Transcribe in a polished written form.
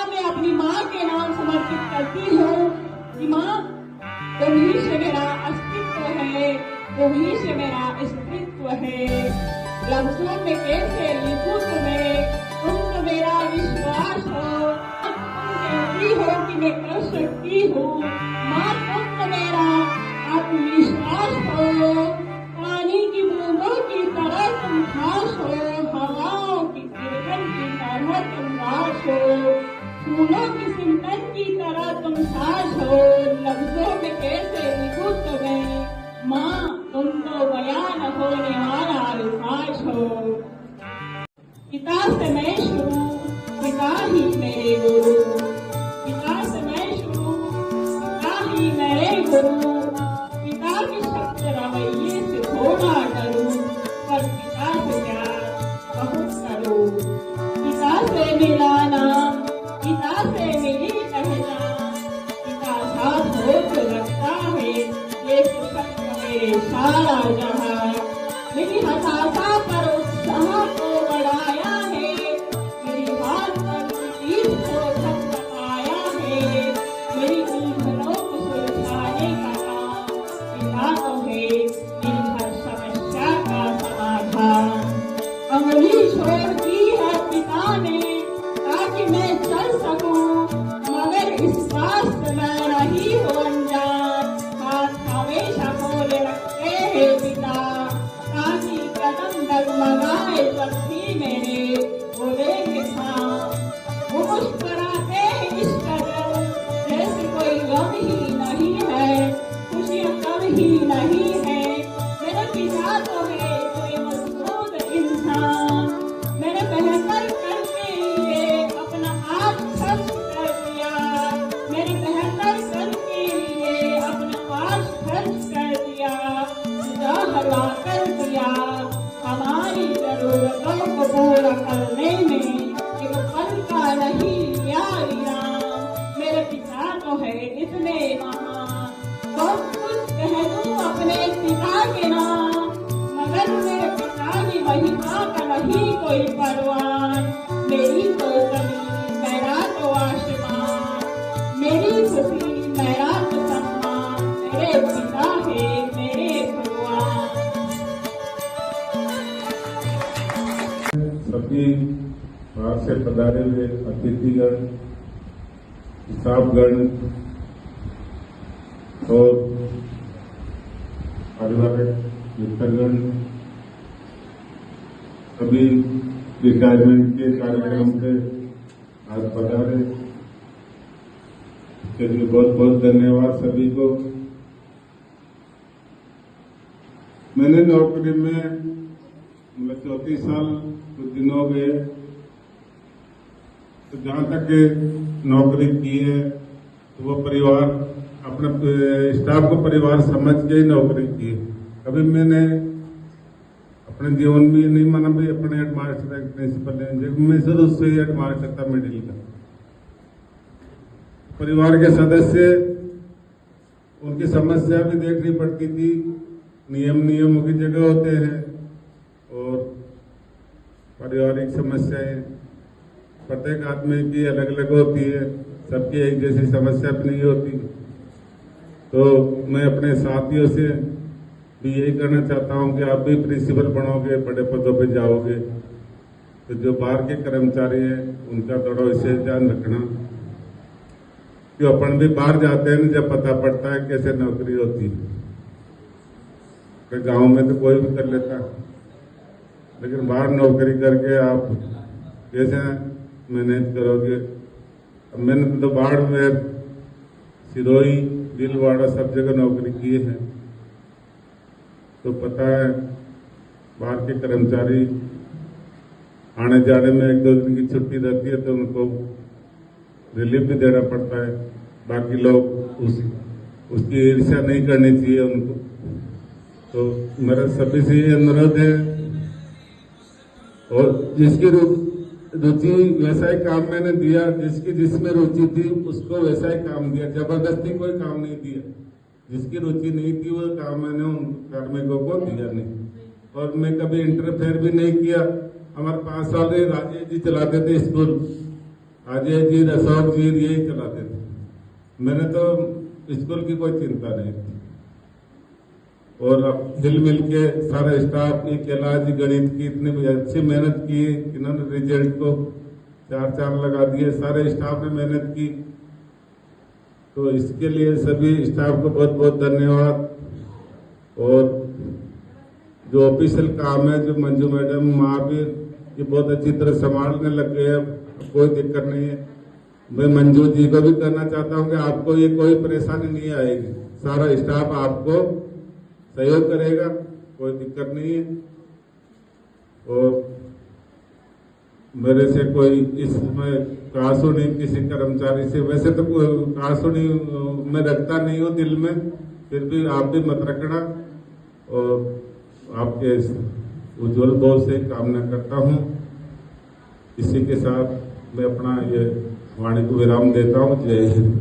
मैं अपनी माँ के नाम समर्पित करती हूँ कि माँ तुम ही से मेरा अस्तित्व है, तुम ही से मेरा अस्तित्व है। लफ्जों में कैसे लिखूं तुम्हें, तुम तो मेरा विश्वास हो। तुम कहती हो कि मैं कर सकती हूँ, माँ तुम तो मेरा आत्मविश्वास हो। पानी की बूंदों की तरह तुम खास हो, हवाओं की तिरकन की तरह तुम रास हो, फूलों की सिमटन की तरह तुम सास हो। लफ्जों में कैसे लिखूं तुम्हें, माँ तुम तो बयान होने वाला अल्फाज हो। पिता से मैं शुरू, पिता ही मेरे गुरु, पिता से मैं शुरू, पिता ही मेरे गुरु। पिता के सख्त रवैये से थोड़ा डरूं, पर पिता से प्यार बहुत करूं। पिता से मिला नाम, पिता से मिली पहचान, पिता साथ हो तो लगता है ये सख्त मेरे सारा जहां। मेरी हताशा पर उत्साह को बढ़ाया है, मेरी हाथ पर पीठ को थपथपाया है, मेरी उलझनों को सुलझाने का काम पिता तो है, मेरी हर समस्या का समाधान। अंगुली छोड़ दी है पिता ने ताकि मैं चल सकूं, मगर इस बात से मैं रही हूँ अनजान। हाथ हमेशा खोले रखते हैं पिता ताकि कदम डगमगाए जब भी मेरे वो देखे थाम। वो मुस्कुराते हैं इस कदर जैसे कोई गम ही नहीं है, खुशियाँ कम ही नहीं है। मेरे पिता तो है कोई मजबूत इंसान, मैंने बेहतर करके लिए अपना आप खर्च कर दिया, मेरे बेहतर करके लिए अपना आप खर्च कर दिया। हला कर दिया हमारी जरूरतों को पूरा करने में, एक पल का नहीं यार इनाम। मेरे पिता तो है इतने महान, बहुत कुछ कह दूं अपने पिता के नाम, मगर मेरे पिता की महिमा का नहीं कोई परवान। मेरी तो जमीन मेरा तो आसमान, मेरी खुशी मेरा तो सम्मान, मेरे पिता है मेरे भगवान। सभी बाहर से पधारे हुए अतिथिगण, स्टाफगण और पारिवारिक मित्रगण, सभी रिटायरमेंट के कार्यक्रम पे आज पधारे, इसके लिए बहुत बहुत धन्यवाद सभी को। मैंने नौकरी में 34 साल कुछ दिन हो गए, तो जहाँ तक नौकरी की है तो वो परिवार अपने स्टाफ को परिवार समझ के ही नौकरी की है। कभी मैंने अपने जीवन में नहीं माना भाई अपने हेडमास्टर प्रिंसिपल, मैं शुरू से ही हेडमास्टर था मिडिल का। परिवार के सदस्य उनकी समस्या भी देखनी पड़ती थी, नियमों की जगह होते हैं और पारिवारिक समस्याएं प्रत्येक आदमी की अलग अलग होती है, सबकी एक जैसी समस्या भी नहीं होती। तो मैं अपने साथियों से भी यही कहना चाहता हूं कि आप भी प्रिंसिपल बनोगे, बड़े पदों पे जाओगे, तो जो बाहर के कर्मचारी हैं उनका थोड़ा विशेष ध्यान रखना, कि अपन भी बाहर जाते हैं जब पता पड़ता है कैसे नौकरी होती है। गांव में तो कोई भी कर लेता, लेकिन बाहर नौकरी करके आप कैसे मैनेज करोगे। अब मैंने तो बाढ़ में सिरोही, दिलवाड़ा सब जगह नौकरी की है, तो पता है बाहर के कर्मचारी आने जाने में 1-2 दिन की छुट्टी रहती है तो उनको रिलीफ भी देना पड़ता है। बाकी लोग उसकी ईर्ष्या नहीं करनी चाहिए उनको। तो मेरा सभी से ये अनुरोध है, और जिसकी रुचि वैसा ही काम मैंने दिया, जिसमें रुचि थी उसको वैसा ही काम दिया, जबरदस्ती कोई काम नहीं दिया। जिसकी रुचि नहीं थी वो काम मैंने उन कार्मिकों को दिया नहीं, और मैं कभी इंटरफेयर भी नहीं किया। हमारे 5 साल राजेश जी चलाते थे स्कूल, अजय जी, अशोक जी यही चलाते थे। मैंने तो स्कूल की कोई चिंता नहीं थी। और अब हिल मिल के सारा स्टाफ, एक कैलाश गणित की इतनी अच्छी मेहनत की, इन्होंने रिजल्ट को 4 लगा दिए, सारे स्टाफ ने मेहनत की। तो इसके लिए सभी स्टाफ को बहुत बहुत धन्यवाद। और जो ऑफिशियल काम है, जो मंजू मैडम, महावीर, ये बहुत अच्छी तरह संभालने लग गए। अब कोई दिक्कत नहीं है। मैं मंजू जी को भी कहना चाहता हूं कि आपको ये कोई परेशानी नहीं आएगी, सारा स्टाफ आपको सहयोग करेगा, कोई दिक्कत नहीं है। और मेरे से कोई इसमें कासू नहीं किसी कर्मचारी से, वैसे तो कासू नहीं मैं रखता नहीं हूँ दिल में, फिर भी आप भी मत रखना। और आपके उज्जवल भविष्य से कामना करता हूँ। इसी के साथ मैं अपना ये वाणी को विराम देता हूँ। जय हिंद।